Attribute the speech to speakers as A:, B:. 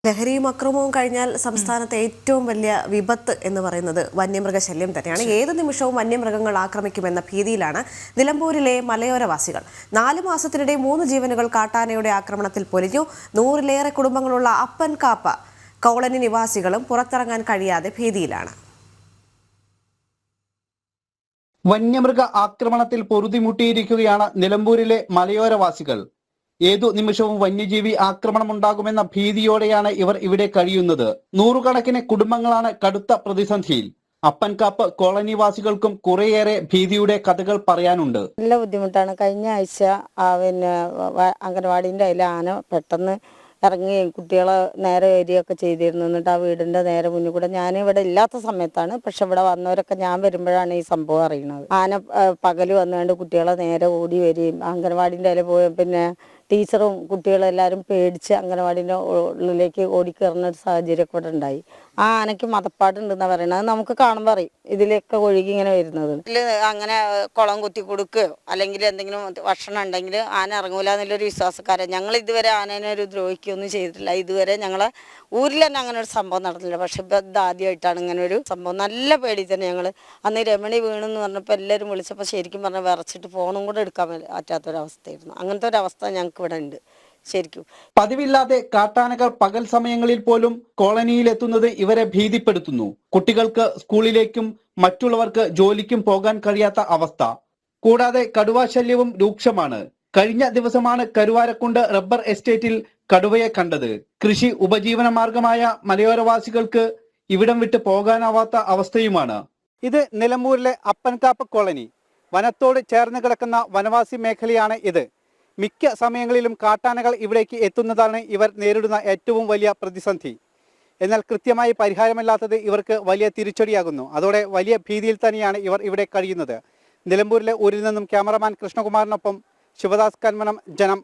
A: ലഹരിയും അക്രമവും കഴിഞ്ഞാൽ സംസ്ഥാനത്തെ ഏറ്റവും വലിയ വിപത്ത് എന്ന് പറയുന്നത് വന്യമൃഗശല്യം തന്നെയാണ്. ഏത് നിമിഷവും വന്യമൃഗങ്ങൾ ആക്രമിക്കുമെന്ന ഭീതിയിലാണ് നിലമ്പൂരിലെ മലയോരവാസികൾ. 4 മാസത്തിനിടെ 3 ജീവനുകൾ കാട്ടാനയുടെ ആക്രമണത്തിൽ പൊലിഞ്ഞു. 100-ലേറെ കുടുംബങ്ങളുള്ള അപ്പൻകാപ്പ കോളനി നിവാസികളും പുറത്തിറങ്ങാൻ കഴിയാതെ ഭീതിയിലാണ്.
B: വന്യമൃഗ ആക്രമണത്തിൽ പൊറുതിമുട്ടിയിരിക്കുകയാണ് നിലമ്പൂരിലെ മലയോരവാസികൾ. ഏതു നിമിഷവും വന്യജീവി ആക്രമണമുണ്ടാകുമെന്ന ഭീതിയോടെയാണ് ഇവർ ഇവിടെ കഴിയുന്നത്. 100 കണക്കിന് കുടുംബങ്ങളാണ് കടുത്ത പ്രതിസന്ധിയിൽ. അപ്പൻകാപ്പ് കോളനിവാസികൾക്കും കുറേയേറെ ഭീതിയുടെ കഥകൾ പറയാനുണ്ട്.
C: നല്ല ബുദ്ധിമുട്ടാണ്. കഴിഞ്ഞ ആഴ്ച അംഗനവാടിൻ്റെ അതിൽ ആന പെട്ടെന്ന് ഇറങ്ങി കുട്ടികളെ നേരെ വരികയൊക്കെ ചെയ്തിരുന്നു. എന്നിട്ട് ആ വീടിൻ്റെ നേരെ മുന്നിൽ കൂടെ, ഞാനിവിടെ ഇല്ലാത്ത സമയത്താണ്, പക്ഷെ ഇവിടെ വന്നവരൊക്കെ ഞാൻ വരുമ്പോഴാണ് ഈ സംഭവം അറിയുന്നത്. ആന പകൽ വന്നുകൊണ്ട് കുട്ടികളെ നേരെ ഓടി വരികയും അംഗനവാടിൻ്റെ അതിൽ പോയി പിന്നെ ടീച്ചറും കുട്ടികളും എല്ലാവരും പേടിച്ച് അംഗനവാടിൻ്റെ ഉള്ളിലേക്ക് ഓടിക്കയറുന്ന ഒരു സാഹചര്യമൊക്കെ ഇവിടെ ഉണ്ടായി. ആ ആനയ്ക്ക് മതപ്പാടുണ്ടെന്നാണ് പറയുന്നത്. അത് നമുക്ക് കാണുമ്പോൾ അറിയും ഇതിലൊക്കെ ഒഴുകി ഇങ്ങനെ വരുന്നത്. അങ്ങനെ കുളം കുത്തി കൊടുക്കുകയോ അല്ലെങ്കിൽ എന്തെങ്കിലും ഭക്ഷണം ഉണ്ടെങ്കിൽ ആന ഇറങ്ങൂല എന്നുള്ളൊരു വിശ്വാസക്കാരൻ. ഞങ്ങൾ ഇതുവരെ ആനേനെ ഒരു ദ്രോഹിക്കുകയൊന്നും ചെയ്തിട്ടില്ല. ഇതുവരെ ഞങ്ങളെ ഊരിൽ തന്നെ അങ്ങനെ ഒരു സംഭവം നടന്നില്ല. പക്ഷെ ഇപ്പം ഇതാദ്യമായിട്ടാണ് ഇങ്ങനെ ഒരു സംഭവം. നല്ല പേടി തന്നെ ഞങ്ങൾ. അന്ന് രമണി വീണെന്ന് പറഞ്ഞപ്പോൾ എല്ലാവരും വിളിച്ചപ്പോൾ ശരിക്കും പറഞ്ഞാൽ വിറച്ചിട്ട് ഫോണും കൂടെ എടുക്കാൻ പറ്റാത്തൊരവസ്ഥയായിരുന്നു. അങ്ങനത്തെ ഒരു അവസ്ഥ ഞങ്ങൾക്ക് ഇവിടെ ഉണ്ട്. ശരിക്കും
B: പതിവില്ലാതെ കാട്ടാനകൾ പകൽ സമയങ്ങളിൽ പോലും കോളനിയിലെത്തുന്നത് ഇവരെ ഭീതിപ്പെടുത്തുന്നു. കുട്ടികൾക്ക് സ്കൂളിലേക്കും മറ്റുള്ളവർക്ക് ജോലിക്കും പോകാൻ കഴിയാത്ത അവസ്ഥ. കൂടാതെ കടുവാശല്യവും രൂക്ഷമാണ്. കഴിഞ്ഞ ദിവസമാണ് കരുവാരക്കുണ്ട് റബ്ബർ എസ്റ്റേറ്റിൽ കടുവയെ കണ്ടത്. കൃഷി ഉപജീവന മാർഗമായ മലയോരവാസികൾക്ക് ഇവിടം വിട്ട് പോകാനാവാത്ത അവസ്ഥയുമാണ്. ഇത് നിലമ്പൂരിലെ അപ്പൻകാപ്പ് കോളനി. വനത്തോട് ചേർന്ന് കിടക്കുന്ന വനവാസി മേഖലയാണ് ഇത്. മിക്ക സമയങ്ങളിലും കാട്ടാനകൾ ഇവിടേക്ക് എത്തുന്നതാണ് ഇവർ നേരിടുന്ന ഏറ്റവും വലിയ പ്രതിസന്ധി. എന്നാൽ കൃത്യമായി പരിഹാരമില്ലാത്തത് ഇവർക്ക് വലിയ തിരിച്ചടിയാകുന്നു. അതോടെ വലിയ ഭീതിയിൽ തന്നെയാണ് ഇവർ ഇവിടെ കഴിയുന്നത്. നിലമ്പൂരിലെ ഊരിൽ നിന്നും ക്യാമറമാൻ കൃഷ്ണകുമാറിനൊപ്പം ശിവദാസ് കന്മനം, ജനം.